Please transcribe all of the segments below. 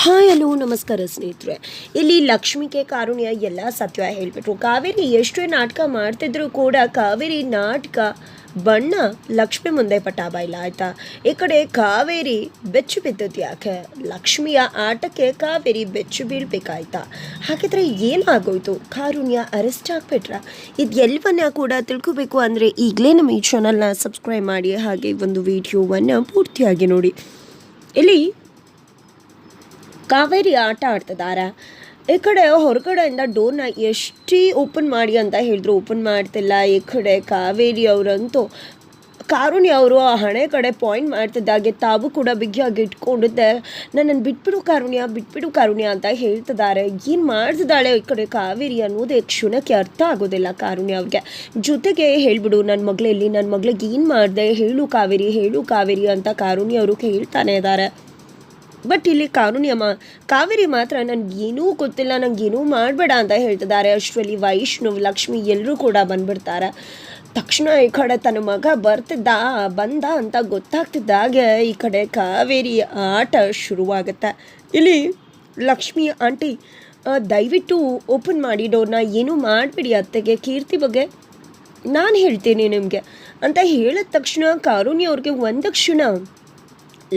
Hi hello ನಮಸ್ಕಾರ ಸ್ನೇಹಿತರೆ. ಇಲ್ಲಿ ಲಕ್ಷ್ಮಿಗೆ ಕಾರುಣ್ಯ ಎಲ್ಲ ಸತ್ಯ ಹೇಳಿಬಿಟ್ರು. ಕಾವೇರಿ ಎಷ್ಟೇ ನಾಟಕ ಮಾಡ್ತಿದ್ರು ಕೂಡ ಕಾವೇರಿ ನಾಟಕ ಬಣ್ಣ ಲಕ್ಷ್ಮಿ ಮುಂದೆ ಪಟಾಬ ಇಲ್ಲ ಆಯ್ತಾ. ಈ ಕಡೆ ಕಾವೇರಿ ಬೆಚ್ಚು ಬಿದ್ದದ್ದು ಯಾಕೆ? ಲಕ್ಷ್ಮಿಯ ಆಟಕ್ಕೆ ಕಾವೇರಿ ಬೆಚ್ಚು ಬೀಳ್ಬೇಕಾಯ್ತಾ? ಹಾಗಿದ್ರೆ ಏನಾಗೋಯ್ತು? ಕಾರುಣ್ಯ ಅರೆಸ್ಟ್ ಆಗ್ಬಿಟ್ರ? ಇದು ಎಲ್ಲವನ್ನ ಕೂಡ ತಿಳ್ಕೋಬೇಕು ಅಂದರೆ ಈಗಲೇ ನಮ್ಮ ಈ ಚಾನಲ್ನ ಸಬ್ಸ್ಕ್ರೈಬ್ ಮಾಡಿ, ಹಾಗೆ ಒಂದು ವಿಡಿಯೋವನ್ನು ಪೂರ್ತಿಯಾಗಿ ನೋಡಿ. ಇಲ್ಲಿ ಕಾವೇರಿ ಆಟ ಆಡ್ತಿದ್ದಾರೆ. ಈ ಕಡೆ ಹೊರಗಡೆಯಿಂದ ಡೋರ್ನ ಎಷ್ಟೇ ಓಪನ್ ಮಾಡಿ ಅಂತ ಹೇಳಿದ್ರು, ಓಪನ್ ಮಾಡ್ತಿಲ್ಲ. ಈ ಕಡೆ ಕಾವೇರಿ ಅವರಂತೂ ಕಾರುಣ್ಯ ಅವರು ಆ ಹಣೆ ಕಡೆ ಪಾಯಿಂಟ್ ಮಾಡ್ತಿದ್ದಾಗೆ ತಾವು ಕೂಡ ಬಿಗಿಯಾಗಿ ಇಟ್ಕೊಂಡಿದ್ದೆ. ನನ್ನನ್ನು ಬಿಟ್ಬಿಡು ಕಾರುಣ್ಯ ಅಂತ ಹೇಳ್ತಿದ್ದಾರೆ. ಏನು ಮಾಡ್ತಿದ್ದಾಳೆ ಈ ಕಡೆ ಕಾವೇರಿ ಅನ್ನೋದೇ ಕ್ಷಣಕ್ಕೆ ಅರ್ಥ ಆಗೋದಿಲ್ಲ ಕಾರುಣ್ಯ ಅವ್ರಿಗೆ. ಜೊತೆಗೆ ಹೇಳ್ಬಿಡು ನನ್ನ ಮಗಳಿಗೆ ಏನು ಮಾಡಿದೆ, ಹೇಳು ಕಾವೇರಿ ಅಂತ ಕಾರುಣ್ಯ ಅವರು ಹೇಳ್ತಾನೆ ಇದ್ದಾರೆ. ಬಟ್ ಇಲ್ಲಿ ಕಾವೇರಿ ಮಾತ್ರ ನನಗೇನೂ ಗೊತ್ತಿಲ್ಲ, ನನಗೇನೂ ಮಾಡಬೇಡ ಅಂತ ಹೇಳ್ತಿದ್ದಾರೆ. ಅಷ್ಟರಲ್ಲಿ ವೈಷ್ಣವ್, ಲಕ್ಷ್ಮಿ ಎಲ್ಲರೂ ಕೂಡ ಬಂದ್ಬಿಡ್ತಾರೆ. ತಕ್ಷಣ ಈ ಕಡೆ ತನ್ನ ಮಗ ಬಂದ ಅಂತ ಗೊತ್ತಾಗ್ತಿದ್ದಾಗೆ ಈ ಕಡೆ ಕಾವೇರಿ ಆಟ ಶುರುವಾಗುತ್ತೆ. ಇಲ್ಲಿ ಲಕ್ಷ್ಮಿ ಆಂಟಿ ದಯವಿಟ್ಟು ಓಪನ್ ಮಾಡಿ ಡೋರ್ನ, ಏನೂ ಮಾಡಿಬಿಡಿ ಅತ್ತೆಗೆ, ಕೀರ್ತಿ ಬಗ್ಗೆ ನಾನು ಹೇಳ್ತೀನಿ ನಿಮಗೆ ಅಂತ ಹೇಳಿದ ತಕ್ಷಣ ಕಾರುಣ್ಯ ಅವ್ರಿಗೆ ಒಂದು ಕ್ಷಣ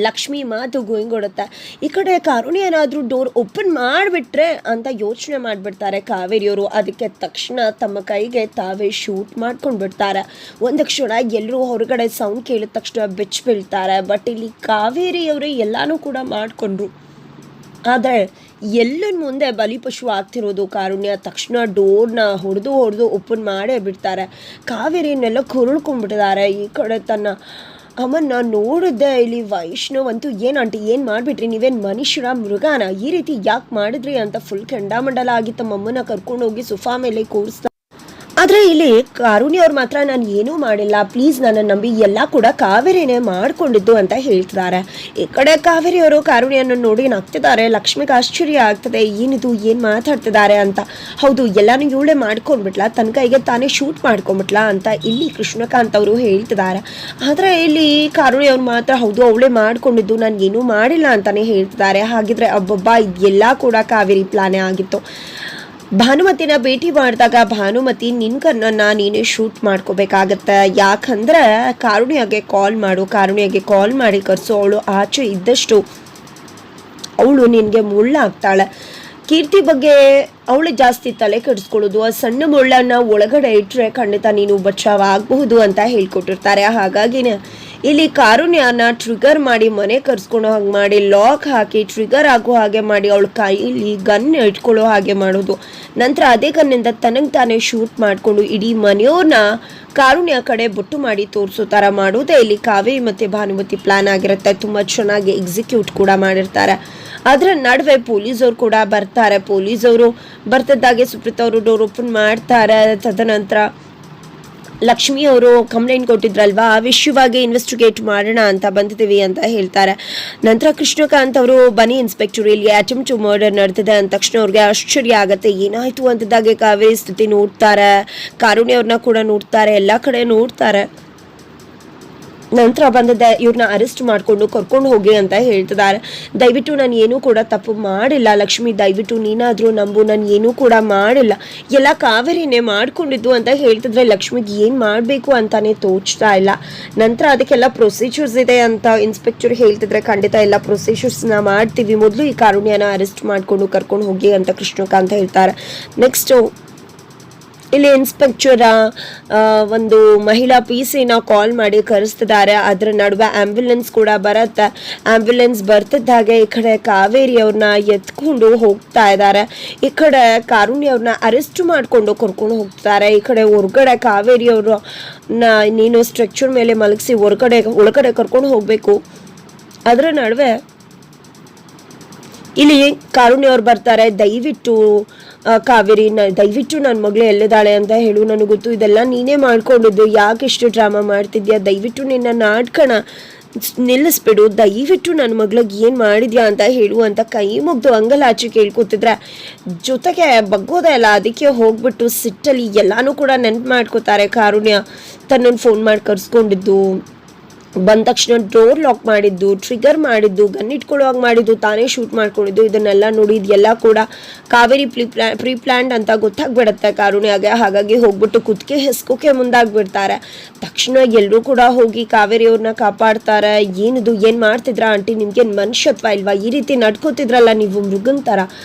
ಲಕ್ಷ್ಮಿ ಮಾತು ಗೋಯಿಂಗೊಡುತ್ತೆ. ಈ ಕಡೆ ಕಾರುಣ್ಯ ಏನಾದರೂ ಡೋರ್ ಓಪನ್ ಮಾಡಿಬಿಟ್ರೆ ಅಂತ ಯೋಚನೆ ಮಾಡಿಬಿಡ್ತಾರೆ ಕಾವೇರಿಯವರು. ಅದಕ್ಕೆ ತಕ್ಷಣ ತಮ್ಮ ಕೈಗೆ ತಾವೇ ಶೂಟ್ ಮಾಡ್ಕೊಂಡ್ಬಿಡ್ತಾರೆ. ಒಂದು ಕ್ಷಣ ಎಲ್ಲರೂ ಹೊರಗಡೆ ಸೌಂಡ್ ಕೇಳಿದ ತಕ್ಷಣ ಬೆಚ್ಚ ಬೀಳ್ತಾರೆ. ಬಟ್ ಇಲ್ಲಿ ಕಾವೇರಿಯವರು ಎಲ್ಲನೂ ಕೂಡ ಮಾಡಿಕೊಂಡ್ರು. ಆದರೆ ಎಲ್ಲರ ಮುಂದೆ ಬಲಿಪಶು ಆಗ್ತಿರೋದು ಕಾರುಣ್ಯ. ತಕ್ಷಣ ಡೋರ್ನ ಹೊಡೆದು ಓಪನ್ ಮಾಡೇ ಬಿಡ್ತಾರೆ. ಕಾವೇರಿಯನ್ನೆಲ್ಲ ಕುರುಳ್ಕೊಂಡ್ಬಿಟ್ಟಿದ್ದಾರೆ. ಈ ಕಡೆ ತನ್ನ ಅಮ್ಮನ್ನ ನೋಡಿದ್ದೆ. ಇಲ್ಲಿ ವೈಷ್ಣವ್ ಅಂತೂ ಏನಂಟಿ ಏನು ಮಾಡಿಬಿಟ್ರಿ, ನೀವೇನು ಮನುಷ್ಯರ ಮೃಗಾನ, ಈ ರೀತಿ ಯಾಕೆ ಮಾಡಿದ್ರಿ ಅಂತ ಫುಲ್ ಕೆಂಡಾಮಂಡಲ ಆಗಿ ತಮ್ಮಮ್ಮನ ಕರ್ಕೊಂಡೋಗಿ ಸೋಫಾ ಮೇಲೆ ಕೂರಿಸ್ತಾ. ಆದರೆ ಇಲ್ಲಿ ಕಾರುಣ್ಯ ಅವ್ರು ಮಾತ್ರ ನಾನು ಏನೂ ಮಾಡಿಲ್ಲ, ಪ್ಲೀಸ್ ನನ್ನ ನಂಬಿ, ಎಲ್ಲ ಕೂಡ ಕಾವೇರಿನೇ ಮಾಡ್ಕೊಂಡಿದ್ದು ಅಂತ ಹೇಳ್ತಿದ್ದಾರೆ. ಈ ಕಡೆ ಕಾವೇರಿಯವರು ಕಾರುಣ್ಯನ ನೋಡಿ ನಗ್ತಿದ್ದಾರೆ. ಲಕ್ಷ್ಮಿಗೆ ಆಶ್ಚರ್ಯ ಆಗ್ತದೆ, ಏನಿದು, ಏನು ಮಾತಾಡ್ತಿದ್ದಾರೆ ಅಂತ. ಹೌದು, ಎಲ್ಲನೂ ಇವಳೇ ಮಾಡ್ಕೊಂಡ್ಬಿಟ್ಲಾ, ತನ್ನ ಕೈಗೆ ತಾನೇ ಶೂಟ್ ಮಾಡ್ಕೊಂಡ್ಬಿಟ್ಲಾ ಅಂತ ಇಲ್ಲಿ ಕೃಷ್ಣಕಾಂತ್ ಅವರು ಹೇಳ್ತಿದ್ದಾರೆ. ಆದರೆ ಇಲ್ಲಿ ಕಾರುಣ್ಯ ಅವ್ರು ಮಾತ್ರ ಹೌದು ಅವಳೇ ಮಾಡ್ಕೊಂಡಿದ್ದು, ನಾನು ಏನೂ ಮಾಡಿಲ್ಲ ಅಂತಾನೆ ಹೇಳ್ತಿದ್ದಾರೆ. ಹಾಗಿದ್ರೆ ಅಬ್ಬಬ್ಬ, ಇದೆಲ್ಲ ಕೂಡ ಕಾವೇರಿ ಪ್ಲಾನೇ ಆಗಿತ್ತು. ಭಾನುಮತಿನ ಭೇಟಿ ಮಾಡಿದಾಗ ಭಾನುಮತಿ ನಿನ್ನ ನೀನೇ ಶೂಟ್ ಮಾಡ್ಕೋಬೇಕಾಗತ್ತೆ, ಯಾಕಂದ್ರೆ ಕಾರುಣ್ಯಗೆ ಕಾಲ್ ಮಾಡಿ ಕರೆಸು, ಅವಳು ಆಚೆ ಇದ್ದಷ್ಟು ಅವಳು ನಿನಗೆ ಮುಳ್ಳಾಗ್ತಾಳೆ. ಕೀರ್ತಿ ಬಗ್ಗೆ ಅವಳು ಜಾಸ್ತಿ ತಲೆ ಕೆಡಿಸ್ಕೊಳ್ಳೋದು, ಆ ಸಣ್ಣ ಮುಳ್ಳನ್ನು ಒಳಗಡೆ ಇಟ್ಟರೆ ಖಂಡಿತ ನೀನು ಬಚಾವ್ ಆಗಬಹುದು ಅಂತ ಹೇಳ್ಕೊಟ್ಟಿರ್ತಾರೆ. ಹಾಗಾಗಿನೇ ಇಲ್ಲಿ ಕಾರುಣ್ಯನ ಟ್ರಿಗರ್ ಮಾಡಿ ಮನೆ ಕರ್ಸ್ಕೊಳ್ಳೋ ಹಾಗೆ ಮಾಡಿ, ಲಾಕ್ ಹಾಕಿ ಟ್ರಿಗರ್ ಆಗೋ ಹಾಗೆ ಮಾಡಿ, ಅವಳ ಕೈಯಲ್ಲಿ ಗನ್ ಇಟ್ಕೊಳ್ಳೋ ಹಾಗೆ ಮಾಡೋದು. ನಂತರ ಅದೇ ಗನ್ನಿಂದ ತನಗೆ ತಾನೇ ಶೂಟ್ ಮಾಡಿಕೊಂಡು ಇಡೀ ಮನೆಯವ್ರನ್ನ ಕಾರುಣ್ಯ ಕಡೆ ಬೊಟ್ಟು ಮಾಡಿ ತೋರಿಸೋ ಥರ ಮಾಡೋದೇ ಇಲ್ಲಿ ಕಾವೇರಿ ಮತ್ತು ಭಾನುಮತಿ ಪ್ಲಾನ್ ಆಗಿರುತ್ತೆ. ತುಂಬ ಚೆನ್ನಾಗಿ ಎಕ್ಸಿಕ್ಯೂಟ್ ಕೂಡ ಮಾಡಿರ್ತಾರೆ. ಅದರ ನಡುವೆ ಪೊಲೀಸವ್ರು ಕೂಡ ಬರ್ತಾರೆ. ಪೊಲೀಸವರು ಬರ್ತಿದ್ದಾಗೆ ಸುಪ್ರೀತ್ ಅವರು ಡೋರ್ ಓಪನ್ ಮಾಡ್ತಾರೆ. ತದನಂತರ ಲಕ್ಷ್ಮಿ ಅವರು ಕಂಪ್ಲೇಂಟ್ ಕೊಟ್ಟಿದ್ರಲ್ವಾ, ಆ ವಿಷಯವಾಗಿ ಇನ್ವೆಸ್ಟಿಗೇಟ್ ಮಾಡೋಣ ಅಂತ ಬಂದಿದ್ದೀವಿ ಅಂತ ಹೇಳ್ತಾರೆ. ನಂತರ ಕೃಷ್ಣಕಾಂತ್ ಅವರು ಬನ್ನಿ ಇನ್ಸ್ಪೆಕ್ಟರ್, ಇಲ್ಲಿ ಅಟೆಂಪ್ಟ್ ಟು ಮರ್ಡರ್ ನಡೆದಿದೆ ಅಂದ ತಕ್ಷಣ ಅವ್ರಿಗೆ ಆಶ್ಚರ್ಯ ಆಗುತ್ತೆ. ಏನಾಯ್ತು ಅಂತಿದ್ದಾಗೆ ಕಾವೇರಿ ಸ್ಥಿತಿ ನೋಡ್ತಾರೆ, ಕಾರುಣ್ಯ ಅವ್ರನ್ನ ಕೂಡ ನೋಡ್ತಾರೆ, ಎಲ್ಲ ಕಡೆ ನೋಡ್ತಾರೆ. ನಂತರ ಬಂದಿದ್ದೆ ಇವ್ರನ್ನ ಅರೆಸ್ಟ್ ಮಾಡಿಕೊಂಡು ಕರ್ಕೊಂಡು ಹೋಗಿ ಅಂತ ಹೇಳ್ತಿದ್ದಾರೆ. ದಯವಿಟ್ಟು ನಾನು ಏನೂ ಕೂಡ ತಪ್ಪು ಮಾಡಿಲ್ಲ ಲಕ್ಷ್ಮಿ, ದಯವಿಟ್ಟು ನೀನಾದರೂ ನಂಬು, ನಾನು ಏನೂ ಕೂಡ ಮಾಡಿಲ್ಲ, ಎಲ್ಲ ಕಾವೇರಿನೇ ಮಾಡ್ಕೊಂಡಿದ್ದು ಅಂತ ಹೇಳ್ತಿದ್ರೆ ಲಕ್ಷ್ಮಿಗೆ ಏನು ಮಾಡಬೇಕು ಅಂತಾನೆ ತೋಚ್ತಾ ಇಲ್ಲ. ನಂತರ ಅದಕ್ಕೆಲ್ಲ ಪ್ರೊಸೀಜರ್ಸ್ ಇದೆ ಅಂತ ಇನ್ಸ್ಪೆಕ್ಟರ್ ಹೇಳ್ತಿದ್ರೆ, ಖಂಡಿತ ಎಲ್ಲ ಪ್ರೊಸೀಜರ್ಸ್ನ ಮಾಡ್ತೀವಿ, ಮೊದಲು ಈ ಕಾರುಣ್ಯನ ಅರೆಸ್ಟ್ ಮಾಡಿಕೊಂಡು ಕರ್ಕೊಂಡು ಹೋಗಿ ಅಂತ ಕೃಷ್ಣಕಾಂತ್ ಹೇಳ್ತಾರೆ. ನೆಕ್ಸ್ಟು ಇಲ್ಲಿ ಇನ್ಸ್ಪೆಕ್ಟರ್ ಒಂದು ಮಹಿಳಾ PC ಕಾಲ್ ಮಾಡಿ ಕರೆಸ್ತಿದ್ದಾರೆ. ಅದರ ನಡುವೆ ಆಂಬ್ಯುಲೆನ್ಸ್ ಕೂಡ ಬರುತ್ತೆ. ಆಂಬ್ಯುಲೆನ್ಸ್ ಬರ್ತಿದ್ದಾಗೆ ಈ ಕಡೆ ಕಾವೇರಿ ಅವ್ರನ್ನ ಎತ್ಕೊಂಡು ಹೋಗ್ತಾ ಇದ್ದಾರೆ. ಈ ಕಡೆ ಕಾರುಣ್ಯ ಅವ್ರನ್ನ ಅರೆಸ್ಟ್ ಮಾಡಿಕೊಂಡು ಕರ್ಕೊಂಡು ಹೋಗ್ತಾರೆ. ಈ ಕಡೆ ಹೊರಗಡೆ ಕಾವೇರಿ ಅವ್ರನ್ನ ನೀನು ಸ್ಟ್ರೆಕ್ಚರ್ ಮೇಲೆ ಮಲಗಿಸಿ ಒಳಗಡೆ ಕರ್ಕೊಂಡು ಹೋಗಬೇಕು. ಅದರ ನಡುವೆ ಇಲ್ಲಿ ಕಾರುಣ್ಯ ಅವ್ರು ಬರ್ತಾರೆ. ದಯವಿಟ್ಟು ಕಾವೇರಿ, ದಯವಿಟ್ಟು ನನ್ನ ಮಗಳು ಎಲ್ಲಿದ್ದಾಳೆ ಅಂತ ಹೇಳು, ನನಗೆ ಗೊತ್ತು ಇದೆಲ್ಲ ನೀನೇ ಮಾಡ್ಕೊಂಡಿದ್ದು, ಯಾಕೆ ಇಷ್ಟು ಡ್ರಾಮಾ ಮಾಡ್ತಿದ್ಯಾ, ದಯವಿಟ್ಟು ನಿನ್ನ ನಾಟಕನ ನಿಲ್ಲಿಸ್ಬಿಡು, ದಯವಿಟ್ಟು ನನ್ನ ಮಗಳಿಗೆ ಏನು ಮಾಡಿದ್ಯಾ ಅಂತ ಹೇಳು ಅಂತ ಕೈ ಮುಗ್ದು ಅಂಗಲಾಚಿ ಕೇಳ್ಕೊತಿದ್ರೆ, ಜೊತೆಗೆ ಬಗ್ಗೋದೇ ಇಲ್ಲ. ಅದಕ್ಕೆ ಹೋಗ್ಬಿಟ್ಟು ಸಿಟ್ಟಲ್ಲಿ ಎಲ್ಲಾನು ಕೂಡ ನೆನ್ಪು ಮಾಡ್ಕೋತಾರೆ. ಕಾರುಣ್ಯ ತನ್ನನ್ನು ಫೋನ್ ಮಾಡಿ ಕರ್ಸ್ಕೊಂಡಿದ್ದು, ಬಂದ ತಕ್ಷಣ ಡೋರ್ ಲಾಕ್ ಮಾಡಿದ್ದು, ಟ್ರಿಗರ್ ಮಾಡಿದ್ದು, ಗನ್ ಇಟ್ಕೊಳ್ಳುವಾಗ ಮಾಡಿದ್ದು, ತಾನೇ ಶೂಟ್ ಮಾಡ್ಕೊಂಡಿದ್ದು, ಇದನ್ನೆಲ್ಲ ನೋಡಿ ಇದೆಲ್ಲ ಕೂಡ ಕಾವೇರಿ ಪ್ರೀ ಪ್ಲ್ಯಾಂಡ್ ಅಂತ ಗೊತ್ತಾಗ್ಬಿಡುತ್ತೆ ಕಾರುಣ್ಯಾಗೆ. ಹಾಗಾಗಿ ಹೋಗ್ಬಿಟ್ಟು ಕುತ್ತಿಗೆ ಹೆಸ್ಕೋಕೆ ಮುಂದಾಗ್ಬಿಡ್ತಾರೆ. ತಕ್ಷಣ ಎಲ್ಲರೂ ಕೂಡ ಹೋಗಿ ಕಾವೇರಿಯವ್ರನ್ನ ಕಾಪಾಡ್ತಾರೆ. ಏನಿದು, ಏನು ಮಾಡ್ತಿದ್ರ ಆಂಟಿ, ನಿಮ್ಗೇನು ಮನುಷ್ಯತ್ವ ಇಲ್ವಾ, ಈ ರೀತಿ ನಡ್ಕೋತಿದ್ರಲ್ಲ ನೀವು ಮೃಗನ್ ಥರ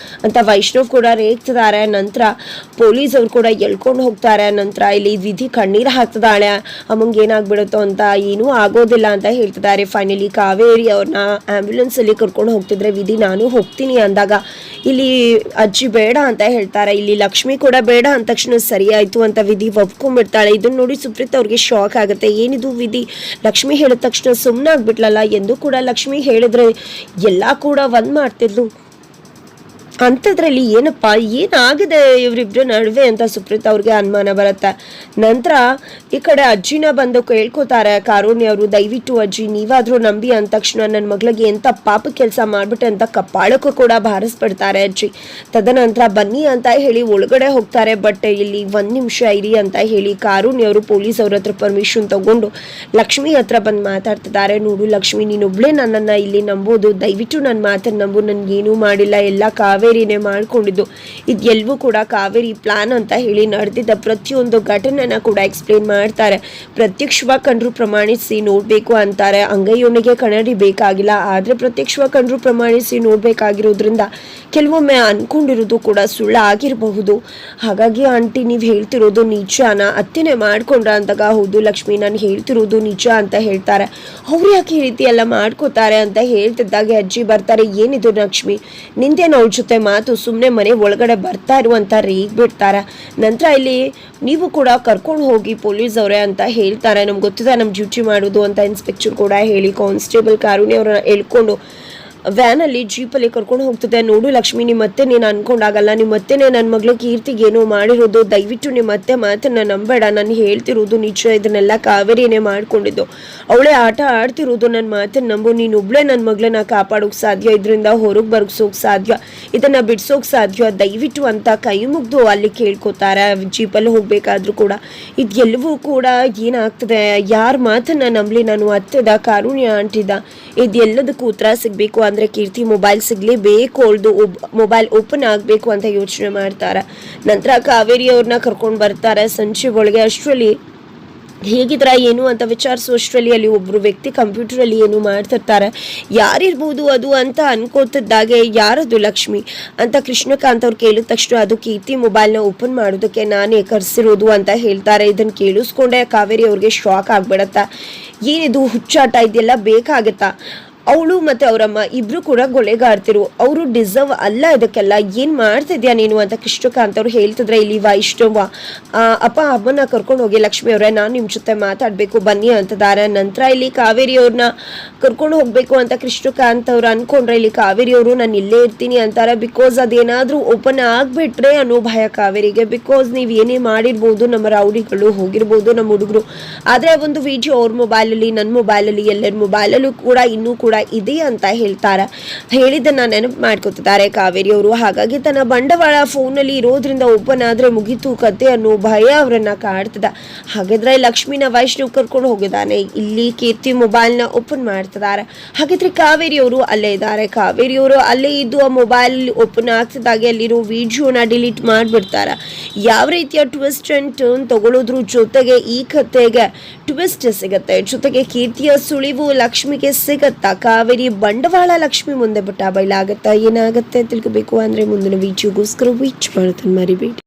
ಅಂತ ವೈಷ್ಣವ್ ಕೂಡ ರೇಗ್ತಿದ್ದಾರೆ. ನಂತರ ಪೊಲೀಸ್ ಅವ್ರು ಕೂಡ ಎಳ್ಕೊಂಡು ಹೋಗ್ತಾರೆ. ನಂತರ ಇಲ್ಲಿ ವಿಧಿ ಕಣ್ಣೀರು ಹಾಕ್ತಿದ್ದಾಳೆ, ಅಮ್ಮಂಗೆ ಏನಾಗ್ಬಿಡುತ್ತೋ ಅಂತ. ಏನೂ ಆಗೋದಿಲ್ಲ ಅಂತ ಹೇಳ್ತಿದ್ದಾರೆ. ಫೈನಲಿ ಕಾವೇರಿ ಅವ್ರನ್ನ ಆಂಬ್ಯುಲೆನ್ಸ್ ಅಲ್ಲಿ ಕರ್ಕೊಂಡು ಹೋಗ್ತಿದ್ರೆ ವಿಧಿ ನಾನು ಹೋಗ್ತೀನಿ ಅಂದಾಗ ಇಲ್ಲಿ ಅಜ್ಜಿ ಬೇಡ ಅಂತ ಹೇಳ್ತಾರೆ. ಇಲ್ಲಿ ಲಕ್ಷ್ಮಿ ಕೂಡ ಬೇಡ ಅಂದ ತಕ್ಷಣ ಸರಿ ಆಯ್ತು ಅಂತ ವಿಧಿ ಒಪ್ಕೊಂಡ್ಬಿಡ್ತಾಳೆ. ಇದನ್ನ ನೋಡಿ ಸುಪ್ರೀತ್ ಅವ್ರಿಗೆ ಶಾಕ್ ಆಗುತ್ತೆ. ಏನಿದು ವಿಧಿ, ಲಕ್ಷ್ಮಿ ಹೇಳಿದ ತಕ್ಷಣ ಸುಮ್ಮನೆ ಆಗ್ಬಿಟ್ಲಲ್ಲ ಎಂದು ಕೂಡ ಲಕ್ಷ್ಮಿ ಹೇಳಿದ್ರೆ ಎಲ್ಲ ಕೂಡ ಒಂದ್ ಮಾಡ್ತಿದ್ಲು. ಅಂಥದ್ರಲ್ಲಿ ಏನಪ್ಪ ಏನಾಗಿದೆ ಇವರಿಬ್ರು ನಡುವೆ ಅಂತ ಸುಪ್ರೀತ್ ಅವ್ರಿಗೆ ಅನುಮಾನ ಬರುತ್ತೆ. ನಂತರ ಈ ಕಡೆ ಅಜ್ಜಿನ ಬಂದು ಕೇಳ್ಕೊತಾರೆ ಕಾರುಣ್ಯ ಅವರು, ದಯವಿಟ್ಟು ಅಜ್ಜಿ ನೀವಾದರೂ ನಂಬಿ ಅಂದ ತಕ್ಷಣ ನನ್ನ ಮಗಳಿಗೆ ಎಂಥ ಪಾಪ ಕೆಲಸ ಮಾಡ್ಬಿಟ್ಟೆ ಅಂತ ಕಪ್ಪಾಳಕ್ಕೂ ಕೂಡ ಭಾರಿಸ್ಬಿಡ್ತಾರೆ ಅಜ್ಜಿ. ತದನಂತರ ಬನ್ನಿ ಅಂತ ಹೇಳಿ ಒಳಗಡೆ ಹೋಗ್ತಾರೆ. ಬಟ್ ಇಲ್ಲಿ 1 ನಿಮಿಷ ಇರಿ ಅಂತ ಹೇಳಿ ಕಾರುಣ್ಯ ಅವರು ಪೊಲೀಸ್ ಅವ್ರ ಹತ್ರ ಪರ್ಮಿಷನ್ ತಗೊಂಡು ಲಕ್ಷ್ಮಿ ಹತ್ರ ಬಂದು ಮಾತಾಡ್ತಿದ್ದಾರೆ. ನೋಡು ಲಕ್ಷ್ಮಿ, ನೀನೊಬ್ಳೇ ನನ್ನನ್ನು ಇಲ್ಲಿ ನಂಬೋದು, ದಯವಿಟ್ಟು ನನ್ನ ಮಾತನ್ನು ನಂಬು, ನನ್ಗೇನೂ ಮಾಡಿಲ್ಲ, ಎಲ್ಲ ಕಾವೇರಿನೇ ಮಾಡ್ಕೊಂಡಿದ್ದು, ಇದೆಲ್ಲವೂ ಕೂಡ ಕಾವೇರಿ ಪ್ಲಾನ್ ಅಂತ ಹೇಳಿ ನಡೆದಿದ್ದ ಪ್ರತಿಯೊಂದು ಘಟನೆನ ಕೂಡ ಎಕ್ಸ್ಪ್ಲೇನ್ ಮಾಡ್ತಾರೆ. ಪ್ರತ್ಯಕ್ಷವಾಗಿ ಕಂಡ್ರು ಪ್ರಮಾಣಿಸಿ ನೋಡಬೇಕು ಅಂತಾರೆ. ಅಂಗೈಯೊಂದಿಗೆ ಕನ್ನಡಿ ಬೇಕಾಗಿಲ್ಲ, ಆದರೆ ಪ್ರತ್ಯಕ್ಷವಾಗಿ ಕಂಡ್ರು ಪ್ರಮಾಣಿಸಿ ನೋಡಬೇಕಾಗಿರೋದ್ರಿಂದ ಕೆಲವೊಮ್ಮೆ ಅನ್ಕೊಂಡಿರೋದು ಕೂಡ ಸುಳ್ಳು ಆಗಿರಬಹುದು. ಹಾಗಾಗಿ ಆಂಟಿ ನೀವು ಹೇಳ್ತಿರೋದು ನಿಜಾನ, ಅತ್ತೆನೇ ಮಾಡ್ಕೊಂಡ್ರ ಅಂದಾಗ ಹೌದು ಲಕ್ಷ್ಮಿ ನಾನು ಹೇಳ್ತಿರೋದು ನಿಜ ಅಂತ ಹೇಳ್ತಾರೆ. ಅವ್ರು ಯಾಕೆ ಈ ರೀತಿ ಎಲ್ಲ ಮಾಡ್ಕೋತಾರೆ ಅಂತ ಹೇಳ್ತಿದ್ದಾಗೆ ಅಜ್ಜಿ ಬರ್ತಾರೆ. ಏನಿದು ಲಕ್ಷ್ಮಿ, ನಿಂದೇನು ಅವ್ರ ಜೊತೆ ಮಾತು, ಸುಮ್ಮನೆ ಮನೆ ಒಳಗಡೆ ಬರ್ತಾ ಇರುವಂತ ರೇಗ್ ಬಿಡ್ತಾರೆ. ನಂತರ ಇಲ್ಲಿ ನೀವು ಕೂಡ ಕರ್ಕೊಂಡು ಹೋಗಿ ಪೊಲೀಸ್ ಅವರೇ ಅಂತ ಹೇಳ್ತಾರೆ. ನಮ್ಗೆ ಗೊತ್ತಿದೆ ನಮ್ಮ ಡ್ಯೂಟಿ ಮಾಡೋದು ಅಂತ ಇನ್ಸ್ಪೆಕ್ಟರ್ ಕೂಡ ಹೇಳಿ ಕಾನ್ಸ್ಟೇಬಲ್ ಕಾರುಣ್ಯ ಅವ್ರನ್ನ ಎಳ್ಕೊಂಡು ವ್ಯಾನಲ್ಲಿ ಜೀಪಲ್ಲಿ ಕರ್ಕೊಂಡು ಹೋಗ್ತದೆ. ನೋಡು ಲಕ್ಷ್ಮಿ, ನಿಮ್ಮ ಮತ್ತೆ ನೀನು ಅನ್ಕೊಂಡಾಗಲ್ಲ, ನಿಮ್ಮ ಮತ್ತೆನೇ ನನ್ನ ಮಗಳ ಕೀರ್ತಿಗೆ ಏನೋ ಮಾಡಿರೋದು, ದಯವಿಟ್ಟು ನಿಮ್ಮ ಮತ್ತೆ ಮಾತನ್ನ ನಂಬೇಡ, ನಾನು ಹೇಳ್ತಿರೋದು ನಿಜ, ಇದನ್ನೆಲ್ಲ ಕಾವೇರಿನೇ ಮಾಡ್ಕೊಂಡಿದ್ದು, ಅವಳೇ ಆಟ ಆಡ್ತಿರೋದು, ನನ್ನ ಮಾತನ್ನ ನಂಬು, ನೀನು ಒಬ್ಳೆ ನನ್ನ ಮಗಳನ್ನ ಕಾಪಾಡೋಕೆ ಸಾಧ್ಯ, ಇದರಿಂದ ಹೊರಗೆ ಬರ್ಸೋಕೆ ಸಾಧ್ಯ, ಇದನ್ನ ಬಿಡ್ಸೋಕೆ ಸಾಧ್ಯ, ದಯವಿಟ್ಟು ಅಂತ ಕೈ ಮುಗ್ದು ಅಲ್ಲಿ ಕೇಳ್ಕೊತಾರೆ. ಜೀಪಲ್ಲಿ ಹೋಗ್ಬೇಕಾದ್ರೂ ಕೂಡ ಇದೆಲ್ಲವೂ ಕೂಡ ಏನಾಗ್ತದೆ, ಯಾರ ಮಾತನ್ನ ನಂಬಲಿ ನಾನು, ಅತ್ತೆದ ಕಾರುಣ್ಯ ಆಂಟಿದ, ಇದೆಲ್ಲದಕ್ಕೂ ಉತ್ತರ ಸಿಗಬೇಕು ಅಂದರೆ ಕೀರ್ತಿ ಮೊಬೈಲ್ ಸಿಗಲೇಬೇಕು, ಅವಳದು ಮೊಬೈಲ್ ಓಪನ್ ಆಗಬೇಕು ಅಂತ ಯೋಚನೆ ಮಾಡ್ತಾರೆ. ನಂತರ ಕಾವೇರಿ ಅವ್ರನ್ನ ಕರ್ಕೊಂಡು ಬರ್ತಾರೆ ಸಂಜೆ ಒಳಗೆ. ಅಷ್ಟರಲ್ಲಿ ಹೇಗಿದ್ರ ಏನು ಅಂತ ವಿಚಾರಿಸುವಷ್ಟರಲ್ಲಿ ಅಲ್ಲಿ ಒಬ್ಬರು ವ್ಯಕ್ತಿ ಕಂಪ್ಯೂಟರಲ್ಲಿ ಏನು ಮಾಡ್ತಿರ್ತಾರೆ. ಯಾರಿರ್ಬೋದು ಅದು ಅಂತ ಅನ್ಕೋತಿದ್ದಾಗೆ ಯಾರದು ಲಕ್ಷ್ಮಿ ಅಂತ ಕೃಷ್ಣಕಾಂತ್ ಅವ್ರು ಕೇಳಿದ ತಕ್ಷಣ ಅದು ಕೀರ್ತಿ ಮೊಬೈಲ್ನ ಓಪನ್ ಮಾಡೋದಕ್ಕೆ ನಾನೇ ಕರೆಸಿರೋದು ಅಂತ ಹೇಳ್ತಾರೆ. ಇದನ್ನು ಕೇಳಿಸ್ಕೊಂಡೆ ಕಾವೇರಿ ಅವ್ರಿಗೆ ಶಾಕ್ ಆಗ್ಬಿಡತ್ತ. ಏನಿದು ಹುಚ್ಚಾಟ, ಇದೆಲ್ಲ ಬೇಕಾಗತ್ತಾ? ಅವಳು ಮತ್ತೆ ಅವರಮ್ಮ ಇಬ್ರು ಕೂಡ ಕೊಲೆಗಾರ್ತಿರು, ಅವರು ಡಿಸರ್ವ್ ಅಲ್ಲ ಇದಕ್ಕೆಲ್ಲ, ಏನ್ ಮಾಡ್ತಿದ್ಯಾ ನೀನು ಅಂತ ಕೃಷ್ಣಕಾಂತ್ ಅವ್ರು ಹೇಳ್ತಿದ್ರೆ ಇಲ್ಲಿ ವೈಷ್ಣವ ಅಪ್ಪ ಅಮ್ಮನ ಕರ್ಕೊಂಡು ಹೋಗಿ ಲಕ್ಷ್ಮಿ ಅವರೇ ನಾನು ನಿಮ್ಮ ಜೊತೆ ಮಾತಾಡ್ಬೇಕು ಬನ್ನಿ ಅಂತಿದ್ದಾರೆ. ನಂತರ ಇಲ್ಲಿ ಕಾವೇರಿ ಅವ್ರನ್ನ ಕರ್ಕೊಂಡು ಹೋಗ್ಬೇಕು ಅಂತ ಕೃಷ್ಣಕಾಂತ್ ಅವ್ರು ಅನ್ಕೊಂಡ್ರೆ ಇಲ್ಲಿ ಕಾವೇರಿ ಅವರು ನಾನು ಇಲ್ಲೇ ಇರ್ತೀನಿ ಅಂತಾರೆ. ಬಿಕಾಸ್ ಅದೇನಾದ್ರೂ ಓಪನ್ ಆಗ್ಬಿಟ್ರೆ ಅನ್ನೋ ಭಯ ಕಾವೇರಿಗೆ. ಬಿಕಾಸ್ ನೀವು ಏನೇ ಮಾಡಿರ್ಬೋದು, ನಮ್ಮ ರೌಡಿಗಳು ಹೋಗಿರ್ಬೋದು, ನಮ್ಮ ಹುಡುಗರು, ಆದ್ರೆ ಒಂದು ವಿಡಿಯೋ ಅವ್ರ ಮೊಬೈಲಲ್ಲಿ, ನನ್ನ ಮೊಬೈಲಲ್ಲಿ, ಎಲ್ಲರ ಮೊಬೈಲಲ್ಲೂ ಕೂಡ ಇನ್ನೂ ಕೂಡ ಇದೆ ಅಂತ ಹೇಳ್ತಾರೆ. ಹೇಳಿದ್ದನ್ನ ನೆನಪು ಮಾಡ್ಕೊತಿದ್ದಾರೆ ಕಾವೇರಿ ಅವರು. ಹಾಗಾಗಿ ತನ್ನ ಬಂಡವಾಳ ಫೋನಲ್ಲಿ ಇರೋದ್ರಿಂದ ಓಪನ್ ಆದ್ರೆ ಮುಗೀತು ಕತೆ ಅನ್ನೋ ಭಯ ಅವರನ್ನ ಕಾಡ್ತದ. ಹಾಗಾದ್ರೆ ಲಕ್ಷ್ಮಿನ ವೈಷ್ಣವ್ ಕರ್ಕೊಂಡು ಹೋಗಿದ್ದಾನೆ. ಇಲ್ಲಿ ಕೀರ್ತಿ ಮೊಬೈಲ್ನ ಓಪನ್ ಮಾಡ್ತಿದ್ದಾರೆ. ಹಾಗಿದ್ರೆ ಕಾವೇರಿ ಅವರು ಅಲ್ಲೇ ಇದ್ದಾರೆ. ಕಾವೇರಿ ಅವರು ಅಲ್ಲೇ ಇದ್ದು ಆ ಮೊಬೈಲ್ ಓಪನ್ ಆಗ್ತಿದ್ದಾಗೆ ಅಲ್ಲಿರೋ ವಿಡಿಯೋನ ಡಿಲೀಟ್ ಮಾಡಿಬಿಡ್ತಾರೆ. ಯಾವ ರೀತಿಯ ಟ್ವಿಸ್ಟ್ ಅಂಡ್ ಟರ್ನ್ ತಗೊಳ್ಳೋದ್ರ ಜೊತೆಗೆ ಈ ಕತೆಗೆ ಟ್ವಿಸ್ಟ್ ಸಿಗತ್ತೆ, ಜೊತೆಗೆ ಕೀರ್ತಿಯ ಸುಳಿವು ಲಕ್ಷ್ಮಿಗೆ ಸಿಗತ್ತಾ, ಕಾವೇರಿ ಬಂಡವಾಳ ಲಕ್ಷ್ಮಿ ಮುಂದೆ ಬಿಟ್ಟ ಬಯಲಾಗತ್ತಾ, ಏನಾಗತ್ತೆ ತಿಳ್ಕೋಬೇಕು ಅಂದ್ರೆ ಮುಂದಿನ ವಿಡಿಯೋಗೋಸ್ಕರ ವೀಚ್ ಮಾಡ್ತಾನೆ, ಮರಿಬೇಡಿ.